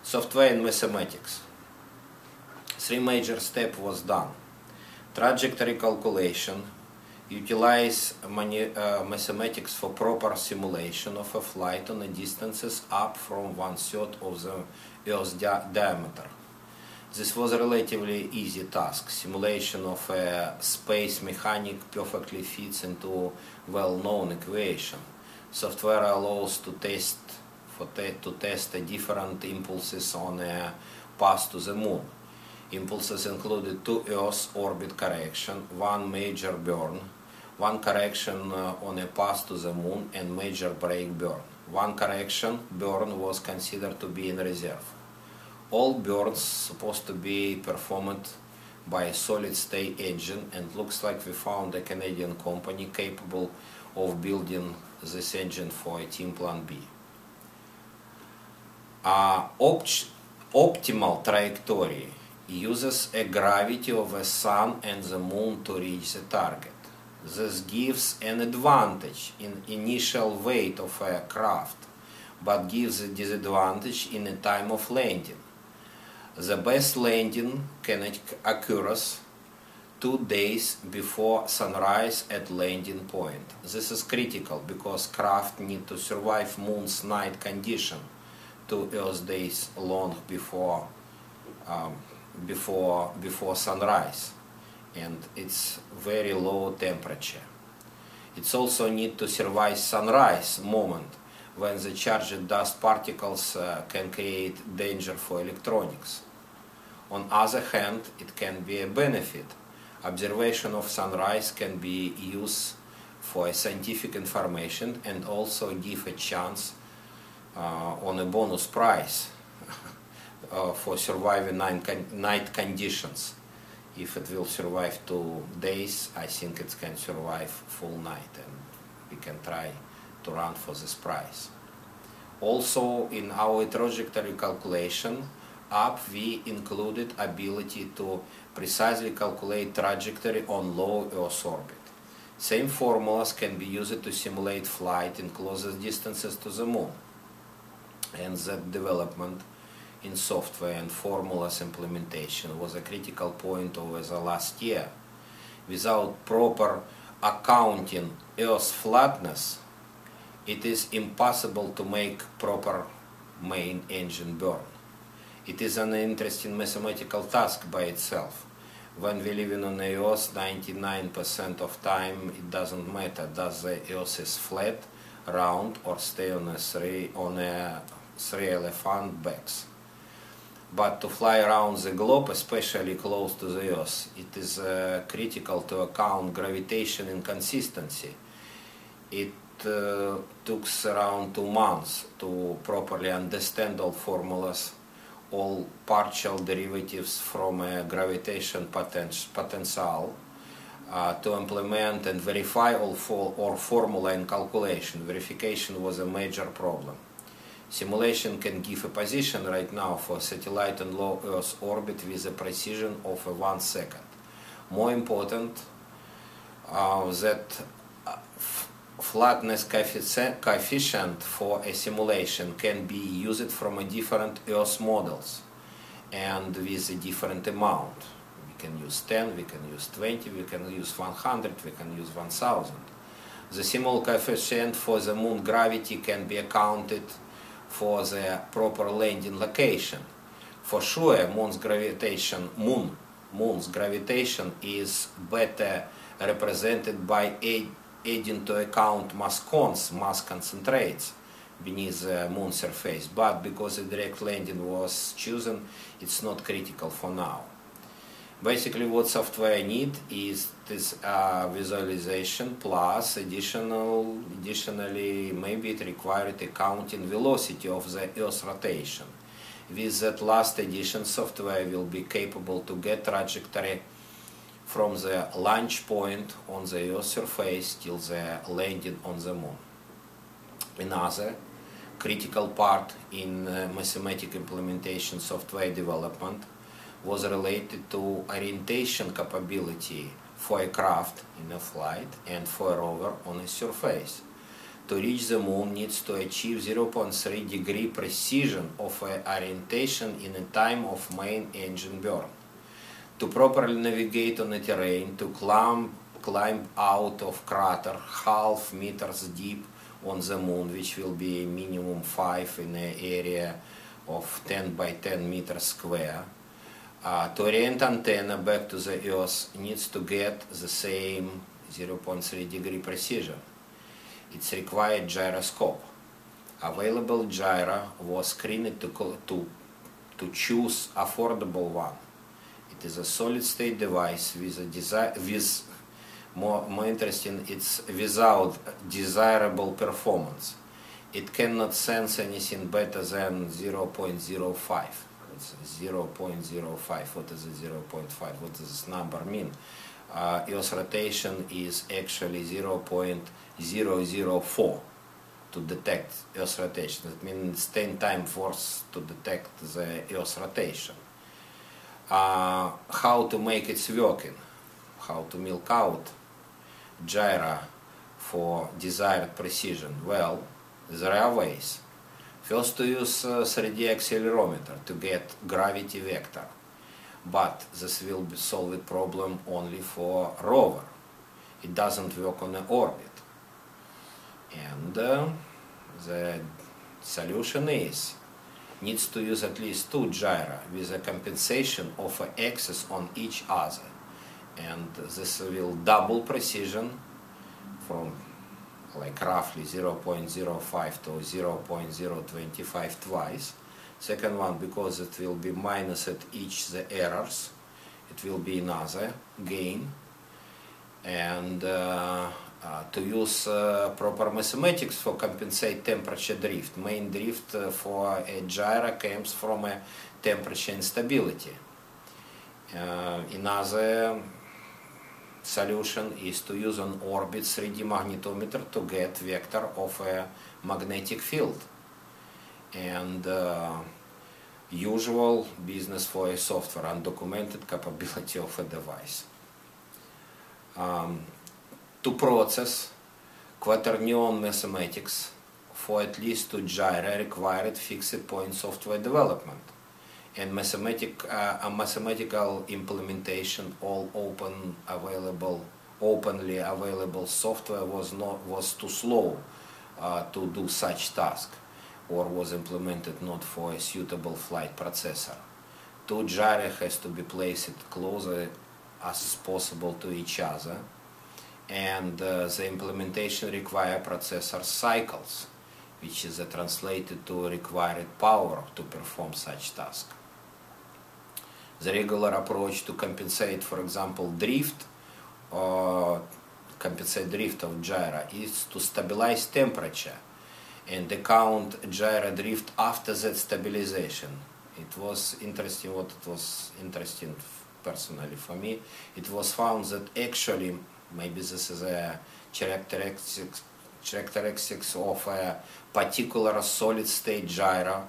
Software and mathematics. Three major steps was done. Trajectory calculation, utilize mathematics for proper simulation of a flight on a distances up from 1/3 of the Earth's diameter. This was a relatively easy task. Simulation of a space mechanic perfectly fits into well-known equation. Software allows to test different impulses on a path to the moon. Impulses included two Earth orbit correction, one major burn, one correction on a path to the moon, and major break burn. One correction burn was considered to be in reserve. All burns supposed to be performed by a solid-state engine, and looks like we found a Canadian company capable of building this engine for a Team Plan B. Optimal trajectory uses a gravity of the Sun and the Moon to reach the target. This gives an advantage in initial weight of a craft, but gives a disadvantage in the time of landing. The best landing can occur 2 days before sunrise at landing point. This is critical because craft need to survive Moon's night condition 2 Earth days long before sunrise, and it's very low temperature. It's also need to survive sunrise moment when the charged dust particles can create danger for electronics. On other hand, it can be a benefit. Observation of sunrise can be used for scientific information and also give a chance on a bonus prize for surviving night conditions. If it will survive 2 days, I think it can survive full night, and we can try to run for this prize. Also, in our trajectory calculation app, we included ability to precisely calculate trajectory on low Earth orbit. Same formulas can be used to simulate flight in closest distances to the moon. And that development in software and formulas implementation was a critical point over the last year. Without proper accounting Earth's flatness, it is impossible to make proper main engine burn. It is an interesting mathematical task by itself. When we living on the Earth, 99% of time it doesn't matter does the Earth is flat, round, or stay on a three elephant backs. But to fly around the globe, especially close to the Earth, it is critical to account gravitation inconsistency. It took around 2 months to properly understand all formulas, all partial derivatives from a gravitation potential, to implement and verify all formula and calculation. Verification was a major problem. Simulation can give a position right now for satellite in low Earth orbit with a precision of 1 second. More important, that flatness coefficient for a simulation can be used from a different Earth models and with a different amount. We can use 10, we can use 20, we can use 100, we can use 1000. The simul coefficient for the moon gravity can be accounted for the proper landing location. For sure, Moon's gravitation is better represented by adding to account mass concentrates beneath the Moon surface, but because the direct landing was chosen, it's not critical for now. Basically, what software need is this visualization plus additionally maybe it required accounting velocity of the Earth's rotation. With that last addition, software will be capable to get trajectory from the launch point on the Earth's surface till the landing on the moon. Another critical part in mathematical implementation software development was related to orientation capability for a craft in a flight and for a rover on a surface. to reach the moon needs to achieve 0.3 degree precision of orientation in a time of main engine burn. To properly navigate on a terrain, to climb out of crater half meters deep on the moon, which will be minimum 5 in an area of 10 by 10 meters square. To orient antenna back to the Earth needs to get the same 0.3 degree precision. It's required gyroscope. Available gyro was screened to choose affordable one. It is a solid-state device with more interesting, it's without desirable performance. It cannot sense anything better than 0.05. It's 0.05. What is it 0.5? What does this number mean? Earth's rotation is actually 0.004 to detect Earth's rotation. That means 10 times force to detect the Earth's rotation. How to make it working? How to milk out gyro for desired precision? Well, there are ways. First, to use 3D accelerometer to get gravity vector, but this will solve the problem only for rover. It doesn't work on an orbit. And the solution needs to use at least 2 gyro with a compensation of an axis on each other. And this will double precision from like roughly 0.05 to 0.025 twice. Second one, because it will be minus at each the errors, it will be another gain. And to use proper mathematics for compensate temperature drift. Main drift for a gyro comes from a temperature instability. Another solution is to use on orbit 3D magnetometer to get vector of a magnetic field. And usual business for a software, undocumented capability of a device. To process quaternion mathematics for at least 2 gyro required fixed point software development. And a mathematical implementation, all openly available software was too slow to do such task, or was implemented not for a suitable flight processor. 2 gyro has to be placed closer as possible to each other, and the implementation require processor cycles, which is translated to required power to perform such task. The regular approach to compensate, for example, drift, or compensate drift of gyro, is to stabilize temperature and account gyro drift after that stabilization. It was interesting, personally for me, it was found that actually, maybe this is a characteristics of a particular solid state gyro,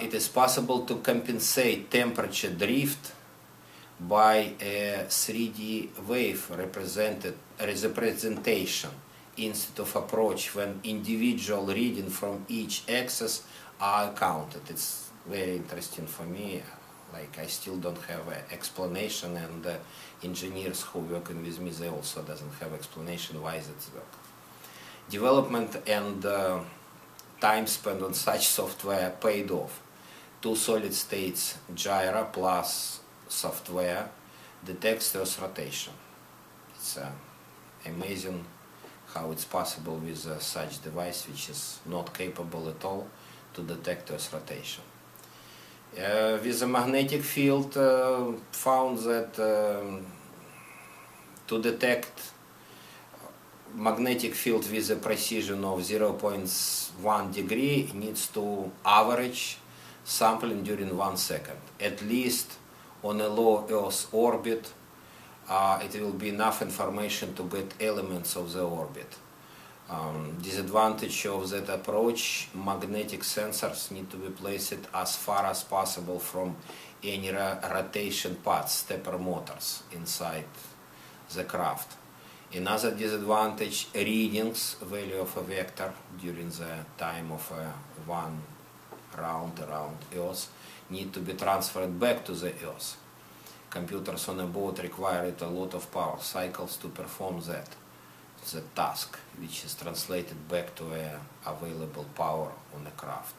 it is possible to compensate temperature drift by a 3D wave representation instead of approach when individual reading from each axis are counted. It's very interesting for me. Like, I still don't have an explanation, and engineers who working with me, they also doesn't have explanation why that's work. Development and time spent on such software paid off. 2 solid states gyro plus software detects Earth's rotation. It's amazing how it's possible with such device which is not capable at all to detect Earth's rotation. With the magnetic field, found that to detect magnetic field with a precision of 0.1 degree needs to average sampling during 1 second. At least on a low Earth orbit, it will be enough information to get elements of the orbit. Disadvantage of that approach, magnetic sensors need to be placed as far as possible from any rotation paths, stepper motors inside the craft. Another disadvantage, readings value of a vector during the time of one round around Earth need to be transferred back to the Earth. Computers on a boat require a lot of power cycles to perform that, the task, which is translated back to available power on a craft.